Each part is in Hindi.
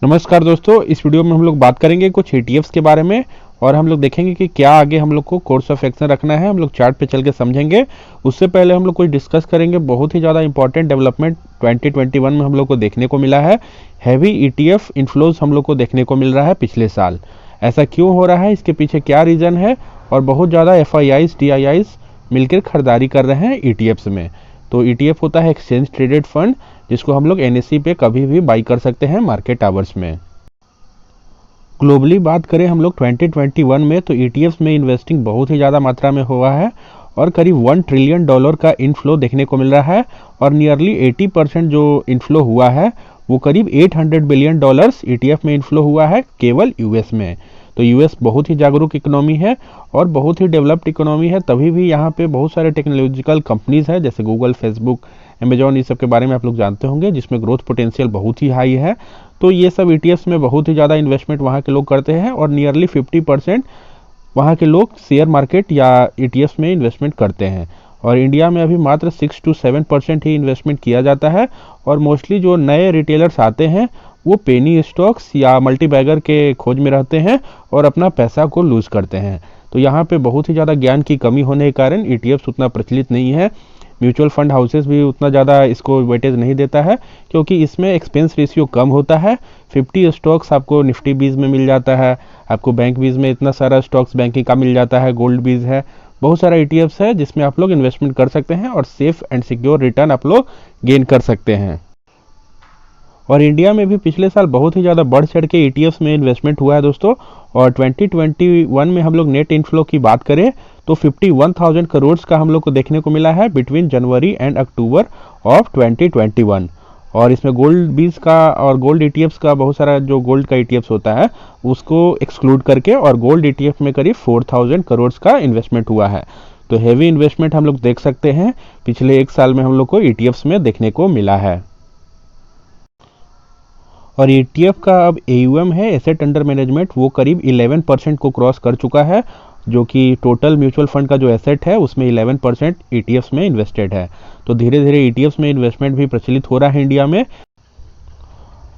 नमस्कार दोस्तों, इस वीडियो में हम लोग बात करेंगे कुछ ETFs के बारे में और हम लोग देखेंगे कि क्या आगे हम लोग को कोर्स ऑफ एक्शन रखना है। हम लोग चार्ट पे चल के समझेंगे। उससे पहले हम लोग कुछ डिस्कस करेंगे। बहुत ही ज़्यादा इंपॉर्टेंट डेवलपमेंट 2021 में हम लोग को देखने को मिला है। हैवी ETF इन्फ्लोज हम लोग को देखने को मिल रहा है पिछले साल। ऐसा क्यों हो रहा है, इसके पीछे क्या रीज़न है, और बहुत ज़्यादा FIIs DIIs मिलकर खरीदारी कर रहे हैं ETFs में। तो ETF होता है एक्सचेंज ट्रेडेड फंड, जिसको हम लोग NSE पे कभी भी बाई कर सकते हैं मार्केट आवर्स में। ग्लोबली बात करें हम लोग 2021 में, तो ETFs में इन्वेस्टिंग बहुत ही ज़्यादा मात्रा में हुआ है और करीब $1 ट्रिलियन का इनफ्लो देखने को मिल रहा है। और नियरली 80% जो इनफ्लो हुआ है वो करीब $800 बिलियन ETF में इनफ्लो हुआ है केवल US में। तो US बहुत ही जागरूक इकोनॉमी है और बहुत ही डेवलप्ड इकोनॉमी है, तभी भी यहाँ पे बहुत सारे टेक्नोलॉजिकल कंपनीज है जैसे गूगल, फेसबुक, अमेजॉन, ये सब के बारे में आप लोग जानते होंगे, जिसमें ग्रोथ पोटेंशियल बहुत ही हाई है। तो ये सब ETFs में बहुत ही ज़्यादा इन्वेस्टमेंट वहाँ के लोग करते हैं और नियरली 50% वहाँ के लोग शेयर मार्केट या ETFs में इन्वेस्टमेंट करते हैं। और इंडिया में अभी मात्र 6 to 7% ही इन्वेस्टमेंट किया जाता है। और मोस्टली जो नए रिटेलर्स आते हैं वो पेनी स्टॉक्स या मल्टीबैगर के खोज में रहते हैं और अपना पैसा को लूज करते हैं। तो यहाँ पे बहुत ही ज़्यादा ज्ञान की कमी होने के कारण ETFs उतना प्रचलित नहीं है। म्यूचुअल फंड हाउसेस भी उतना ज़्यादा इसको वेटेज नहीं देता है, क्योंकि इसमें एक्सपेंस रेशियो कम होता है। 50 स्टॉक्स आपको निफ्टी बीज में मिल जाता है, आपको बैंक बीज में इतना सारा स्टॉक्स बैंकिंग का मिल जाता है, गोल्ड बीज है, बहुत सारा ETFs है जिसमें आप लोग इन्वेस्टमेंट कर सकते हैं और सेफ एंड सिक्योर रिटर्न आप लोग गेन कर सकते हैं। और इंडिया में भी पिछले साल बहुत ही ज़्यादा बढ़ चढ़ के ETFs में इन्वेस्टमेंट हुआ है दोस्तों। और 2021 में हम लोग नेट इनफ्लो की बात करें तो 51,000 करोड़ का हम लोग को देखने को मिला है between January and October of 2021। और इसमें गोल्ड बीज का और गोल्ड ETFs का बहुत सारा जो गोल्ड का ETFs होता है उसको एक्सक्लूड करके और गोल्ड ETF में करीब 4,000 करोड़ का इन्वेस्टमेंट हुआ है। तो हैवी इन्वेस्टमेंट हम लोग देख सकते हैं पिछले एक साल में हम लोग को ETFs में देखने को मिला है। और ETF का अब AUM है, एसेट अंडर मैनेजमेंट, वो करीब 11% को क्रॉस कर चुका है, जो कि टोटल म्यूचुअल फंड का जो एसेट है उसमें 11% ETFs में इन्वेस्टेड है। तो धीरे धीरे ETFs में इन्वेस्टमेंट भी प्रचलित हो रहा है इंडिया में।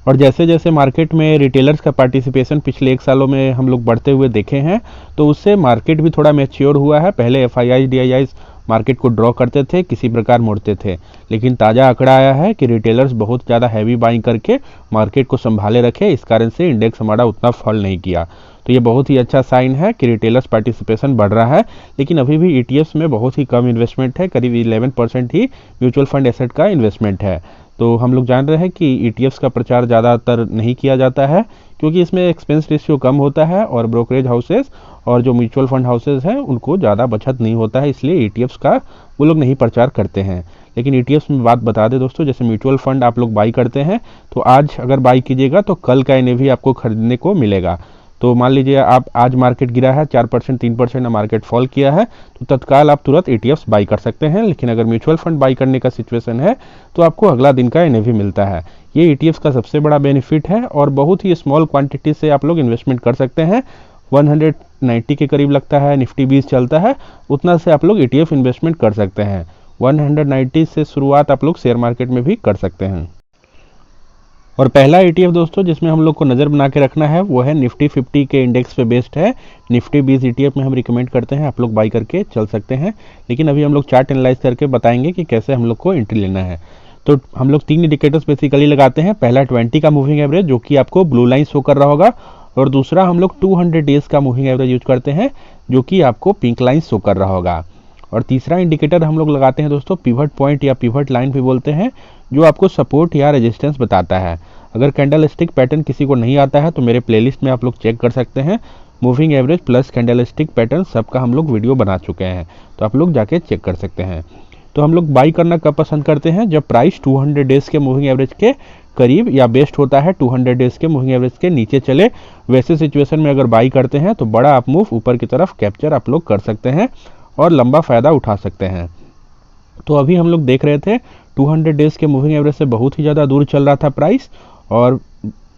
और जैसे जैसे मार्केट में रिटेलर्स का पार्टिसिपेशन पिछले एक सालों में हम लोग बढ़ते हुए देखे हैं, तो उससे मार्केट भी थोड़ा मैच्योर हुआ है। पहले FIIs DIIs मार्केट को ड्रॉ करते थे, किसी प्रकार मोड़ते थे, लेकिन ताज़ा आंकड़ा आया है कि रिटेलर्स बहुत ज़्यादा हैवी बाइंग करके मार्केट को संभाले रखे, इस कारण से इंडेक्स हमारा उतना फॉल नहीं किया। तो ये बहुत ही अच्छा साइन है कि रिटेलर्स पार्टिसिपेशन बढ़ रहा है। लेकिन अभी भी ETFs में बहुत ही कम इन्वेस्टमेंट है, करीब 11% ही म्यूचुअल फंड एसेट का इन्वेस्टमेंट है। तो हम लोग जान रहे हैं कि ETFs का प्रचार ज़्यादातर नहीं किया जाता है, क्योंकि इसमें एक्सपेंस रेशियो कम होता है और ब्रोकरेज हाउसेस और जो म्यूचुअल फंड हाउसेस हैं उनको ज़्यादा बचत नहीं होता है, इसलिए ETFs का वो लोग नहीं प्रचार करते हैं। लेकिन ETFs में बात बता दें दोस्तों, जैसे म्यूचुअल फंड आप लोग बाई करते हैं तो आज अगर बाई कीजिएगा तो कल का NAV आपको खरीदने को मिलेगा। तो मान लीजिए आप आज मार्केट गिरा है 4% 3% मार्केट फॉल किया है, तो तत्काल आप तुरंत ETFs बाई कर सकते हैं। लेकिन अगर म्यूचुअल फंड बाई करने का सिचुएशन है तो आपको अगला दिन का NAV मिलता है। ये ETFs का सबसे बड़ा बेनिफिट है और बहुत ही स्मॉल क्वांटिटी से आप लोग इन्वेस्टमेंट कर सकते हैं। 190 के करीब लगता है, निफ्टी 20 चलता है, उतना से आप लोग ETF इन्वेस्टमेंट कर सकते हैं। 190 से शुरुआत आप लोग शेयर मार्केट में भी कर सकते हैं। और पहला ETF दोस्तों जिसमें हम लोग को नज़र बना के रखना है वो है निफ्टी 50 के इंडेक्स पे बेस्ड है। निफ्टी 20 ETF में हम रिकमेंड करते हैं, आप लोग बाई करके चल सकते हैं। लेकिन अभी हम लोग चार्ट एनालाइज करके बताएंगे कि कैसे हम लोग को एंट्री लेना है। तो हम लोग 3 इंडिकेटर्स बेसिकली लगाते हैं। पहला 20 का मूविंग एवरेज, जो कि आपको ब्लू लाइन शो कर रहा होगा, और दूसरा हम लोग 200 डेज का मूविंग एवरेज यूज करते हैं, जो कि आपको पिंक लाइन शो कर रहा होगा। और तीसरा इंडिकेटर हम लोग लगाते हैं दोस्तों पिवट पॉइंट या पिवट लाइन भी बोलते हैं, जो आपको सपोर्ट या रेजिस्टेंस बताता है। अगर कैंडल स्टिक पैटर्न किसी को नहीं आता है तो मेरे प्लेलिस्ट में आप लोग चेक कर सकते हैं। Moving average plus candle stick pattern सबका हम लोग वीडियो बना चुके हैं, तो आप लोग जाके चेक कर सकते हैं। तो हम लोग बाई करना कब पसंद करते हैं, जब प्राइस 200 डेज के मूविंग एवरेज के करीब या बेस्ट होता है 200 डेज के मूविंग एवरेज के नीचे चले। वैसे सिचुएशन में अगर बाई करते हैं तो बड़ा अप मूव ऊपर की तरफ कैप्चर आप लोग कर सकते हैं और लंबा फ़ायदा उठा सकते हैं। तो अभी हम लोग देख रहे थे 200 डेज के मूविंग एवरेज से बहुत ही ज़्यादा दूर चल रहा था प्राइस, और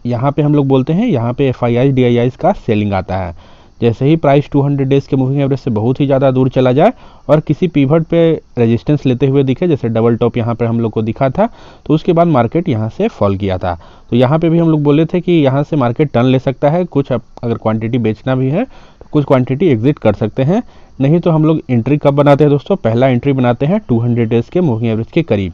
यहाँ पे हम लोग बोलते हैं यहाँ पे FIIs DIIs का सेलिंग आता है। जैसे ही प्राइस 200 डेज के मूविंग एवरेज से बहुत ही ज़्यादा दूर चला जाए और किसी पिवट पे रेजिस्टेंस लेते हुए दिखे, जैसे डबल टॉप यहाँ पर हम लोग को दिखा था, तो उसके बाद मार्केट यहाँ से फॉल किया था। तो यहाँ पे भी हम लोग बोले थे कि यहाँ से मार्केट टर्न ले सकता है, कुछ अगर क्वांटिटी बेचना भी है तो कुछ क्वांटिटी एग्जिट कर सकते हैं। नहीं तो हम लोग एंट्री कब बनाते हैं दोस्तों, पहला एंट्री बनाते हैं 200 डेज के मूविंग एवरेज के करीब।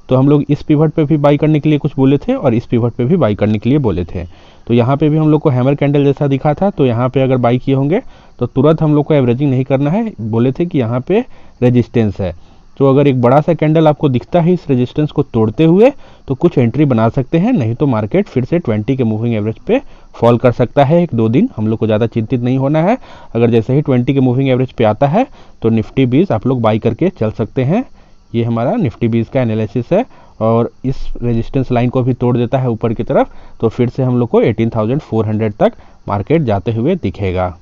तो हम लोग इस पिवट पे भी बाई करने के लिए कुछ बोले थे और इस पिवट पे भी बाई करने के लिए बोले थे। तो यहाँ पे भी हम लोग को हैमर कैंडल जैसा दिखा था, तो यहाँ पे अगर बाई किए होंगे तो तुरंत हम लोग को एवरेजिंग नहीं करना है, बोले थे कि यहाँ पे रेजिस्टेंस है। तो अगर एक बड़ा सा कैंडल आपको दिखता है इस रेजिस्टेंस को तोड़ते हुए तो कुछ एंट्री बना सकते हैं, नहीं तो मार्केट फिर से 20 के मूविंग एवरेज पे फॉल कर सकता है 1-2 दिन। हम लोग को ज़्यादा चिंतित नहीं होना है। अगर जैसे ही 20 के मूविंग एवरेज पे आता है तो निफ्टी 20 आप लोग बाई करके चल सकते हैं। ये हमारा निफ्टी 20 का एनालिसिस है और इस रेजिस्टेंस लाइन को भी तोड़ देता है ऊपर की तरफ तो फिर से हम लोग को 18,400 तक मार्केट जाते हुए दिखेगा।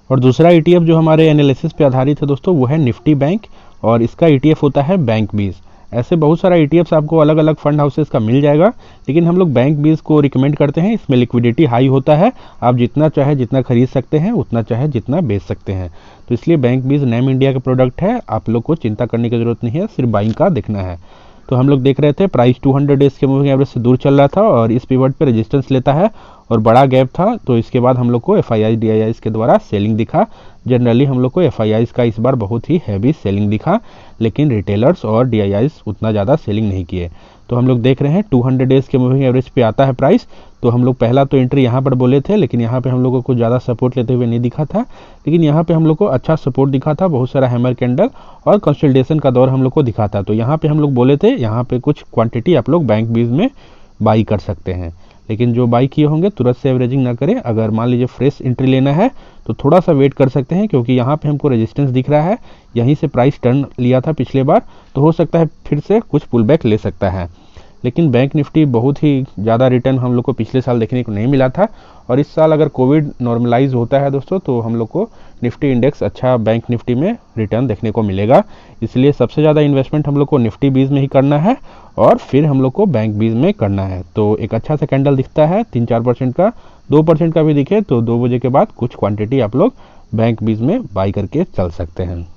और दूसरा ETF जो हमारे एनालिसिस पे आधारित है दोस्तों वो है निफ्टी बैंक और इसका ETF होता है बैंक 20। ऐसे बहुत सारा ETFs आपको अलग अलग फंड हाउसेस का मिल जाएगा, लेकिन हम लोग बैंक 20 को रिकमेंड करते हैं। इसमें लिक्विडिटी हाई होता है, आप जितना चाहे जितना खरीद सकते हैं, उतना चाहे जितना बेच सकते हैं। तो इसलिए बैंक 20 नेम इंडिया का प्रोडक्ट है, आप लोग को चिंता करने की जरूरत नहीं है, सिर्फ बाइंग का देखना है। तो हम लोग देख रहे थे प्राइस 200 डेज के मूविंग एवरेज से दूर चल रहा था और इस पिवट पे रेजिस्टेंस लेता है और बड़ा गैप था, तो इसके बाद हम लोग को FII DIIs के द्वारा सेलिंग दिखा। जनरली हम लोग को FIIs का इस बार बहुत ही हैवी सेलिंग दिखा, लेकिन रिटेलर्स और DIIs उतना ज़्यादा सेलिंग नहीं किए। तो हम लोग देख रहे हैं 200 डेज के मूविंग एवरेज पे आता है प्राइस, तो हम लोग पहला तो एंट्री यहाँ पर बोले थे, लेकिन यहाँ पे हम लोग को कुछ ज़्यादा सपोर्ट लेते हुए नहीं दिखा था, लेकिन यहाँ पे हम लोग को अच्छा सपोर्ट दिखा था, बहुत सारा हैमर कैंडल और कंसोलिडेशन का दौर हम लोग को दिखा था। तो यहाँ पे हम लोग बोले थे यहाँ पे कुछ क्वांटिटी आप लोग बैंक 20 में बाई कर सकते हैं, लेकिन जो बाई किए होंगे तुरंत से एवरेजिंग ना करें। अगर मान लीजिए फ्रेश एंट्री लेना है तो थोड़ा सा वेट कर सकते हैं, क्योंकि यहाँ पे हमको रेजिस्टेंस दिख रहा है, यहीं से प्राइस टर्न लिया था पिछले बार, तो हो सकता है फिर से कुछ पुल बैक ले सकता है। लेकिन बैंक निफ्टी बहुत ही ज़्यादा रिटर्न हम लोग को पिछले साल देखने को नहीं मिला था, और इस साल अगर कोविड नॉर्मलाइज होता है दोस्तों तो हम लोग को निफ्टी इंडेक्स अच्छा बैंक निफ्टी में रिटर्न देखने को मिलेगा। इसलिए सबसे ज़्यादा इन्वेस्टमेंट हम लोग को निफ्टी 20 में ही करना है और फिर हम लोग को बैंक 20 में करना है। तो एक अच्छा सा कैंडल दिखता है 3-4% का, 2% का भी दिखे तो 2 बजे के बाद कुछ क्वांटिटी आप लोग बैंक 20 में बाई करके चल सकते हैं।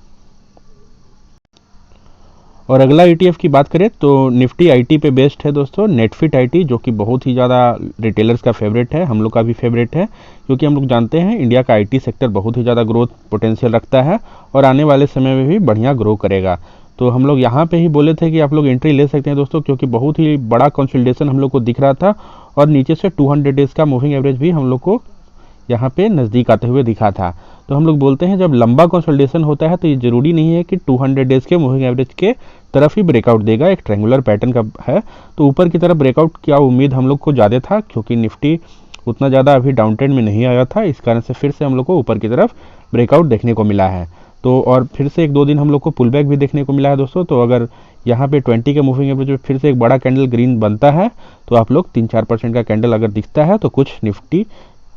और अगला ETF की बात करें तो निफ्टी IT पे बेस्ड है दोस्तों, नेटफिट IT, जो कि बहुत ही ज़्यादा रिटेलर्स का फेवरेट है, हम लोग का भी फेवरेट है, क्योंकि हम लोग जानते हैं इंडिया का IT सेक्टर बहुत ही ज़्यादा ग्रोथ पोटेंशियल रखता है और आने वाले समय में भी बढ़िया ग्रो करेगा। तो हम लोग यहाँ पे ही बोले थे कि आप लोग एंट्री ले सकते हैं दोस्तों, क्योंकि बहुत ही बड़ा कंसोलिडेशन हम लोग को दिख रहा था और नीचे से 200 डेज का मूविंग एवरेज भी हम लोग को यहाँ पे नज़दीक आते हुए दिखा था। तो हम लोग बोलते हैं जब लंबा कंसोलिडेशन होता है तो ये ज़रूरी नहीं है कि 200 डेज के मूविंग एवरेज के तरफ ही ब्रेकआउट देगा, एक ट्रायंगुलर पैटर्न का है तो ऊपर की तरफ ब्रेकआउट की उम्मीद हम लोग को ज़्यादा था, क्योंकि निफ्टी उतना ज़्यादा अभी डाउन ट्रेंड में नहीं आया था, इस कारण से फिर से हम लोग को ऊपर की तरफ ब्रेकआउट देखने को मिला है। तो और फिर से 1-2 दिन हम लोग को पुल बैक भी देखने को मिला है दोस्तों। तो अगर यहाँ पे 20 के मूविंग एवरेज में फिर से एक बड़ा कैंडल ग्रीन बनता है तो आप लोग 3-4% का कैंडल अगर दिखता है तो कुछ निफ्टी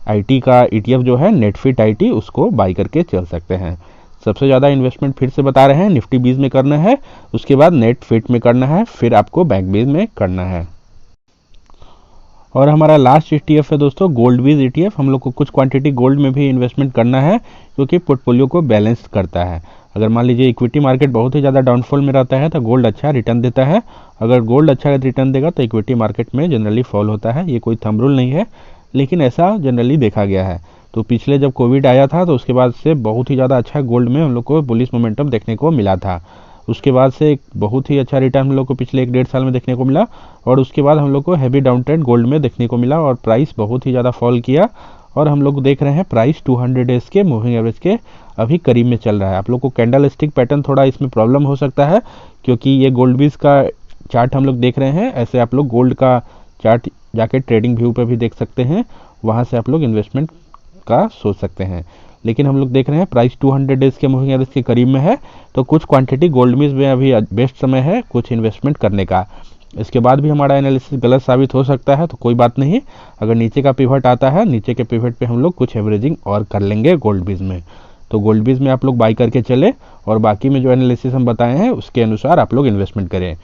IT का ETF जो है नेटफिट IT उसको बाई करके चल सकते हैं। सबसे ज़्यादा इन्वेस्टमेंट फिर से बता रहे हैं निफ्टी 20 में करना है, उसके बाद नेटफिट में करना है, फिर आपको बैंक 20 में करना है। और हमारा लास्ट ETF है दोस्तों गोल्ड बीज ETF। हम लोग को कुछ क्वांटिटी गोल्ड में भी इन्वेस्टमेंट करना है, क्योंकि पोर्टफोलियो को बैलेंस करता है। अगर मान लीजिए इक्विटी मार्केट बहुत ही ज़्यादा डाउनफॉल में रहता है तो गोल्ड अच्छा रिटर्न देता है, अगर गोल्ड अच्छा रिटर्न देगा तो इक्विटी मार्केट में जनरली फॉल होता है। ये कोई थंब रूल नहीं है, लेकिन ऐसा जनरली देखा गया है। तो पिछले जब कोविड आया था तो उसके बाद से बहुत ही ज़्यादा अच्छा गोल्ड में हम लोग को बुलिश मोमेंटम देखने को मिला था। उसके बाद से एक बहुत ही अच्छा रिटर्न हम लोग को पिछले 1-1.5 साल में देखने को मिला, और उसके बाद हम लोग को हैवी डाउन ट्रेंड गोल्ड में देखने को मिला और प्राइस बहुत ही ज़्यादा फॉल किया। और हम लोग देख रहे हैं प्राइस 200 डेज के मूविंग एवरेज के अभी करीब में चल रहा है। आप लोग को कैंडल स्टिक पैटर्न थोड़ा इसमें प्रॉब्लम हो सकता है, क्योंकि ये गोल्ड बीज का चार्ट हम लोग देख रहे हैं। ऐसे आप लोग गोल्ड का चार्ट जाके ट्रेडिंग व्यू पर भी देख सकते हैं, वहाँ से आप लोग इन्वेस्टमेंट का सोच सकते हैं। लेकिन हम लोग देख रहे हैं प्राइस 200 डेज के मूविंग एवरेज के करीब में है, तो कुछ क्वांटिटी गोल्ड बीज में अभी बेस्ट समय है कुछ इन्वेस्टमेंट करने का। इसके बाद भी हमारा एनालिसिस गलत साबित हो सकता है, तो कोई बात नहीं, अगर नीचे का पिवट आता है, नीचे के पिवट पे हम लोग कुछ एवरेजिंग और कर लेंगे गोल्ड बीज में। तो गोल्ड बीज में आप लोग बाई करके चले और बाकी में जो एनालिसिस हम बताए हैं उसके अनुसार आप लोग इन्वेस्टमेंट करें।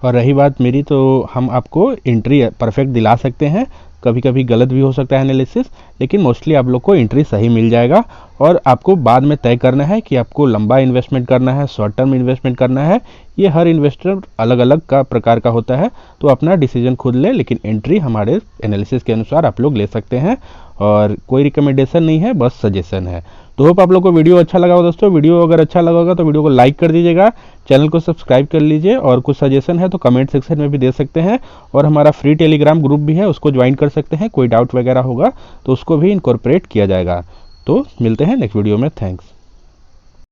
और रही बात मेरी, तो हम आपको एंट्री परफेक्ट दिला सकते हैं, कभी कभी गलत भी हो सकता है एनालिसिस, लेकिन मोस्टली आप लोग को एंट्री सही मिल जाएगा। और आपको बाद में तय करना है कि आपको लंबा इन्वेस्टमेंट करना है, शॉर्ट टर्म इन्वेस्टमेंट करना है। ये हर इन्वेस्टर अलग अलग का प्रकार का होता है, तो अपना डिसीजन खुद ले, लेकिन एंट्री हमारे एनालिसिस के अनुसार आप लोग ले सकते हैं। और कोई रिकमेंडेशन नहीं है, बस सजेशन है। तो होप आप लोग को वीडियो अच्छा लगा हो दोस्तों। वीडियो अगर अच्छा लगा होगा तो वीडियो को लाइक कर दीजिएगा, चैनल को सब्सक्राइब कर लीजिए, और कुछ सजेशन है तो कमेंट सेक्शन में भी दे सकते हैं। और हमारा फ्री टेलीग्राम ग्रुप भी है, उसको ज्वाइन कर सकते हैं। कोई डाउट वगैरह होगा तो उसको भी इनकॉर्पोरेट किया जाएगा। तो मिलते हैं नेक्स्ट वीडियो में। थैंक्स।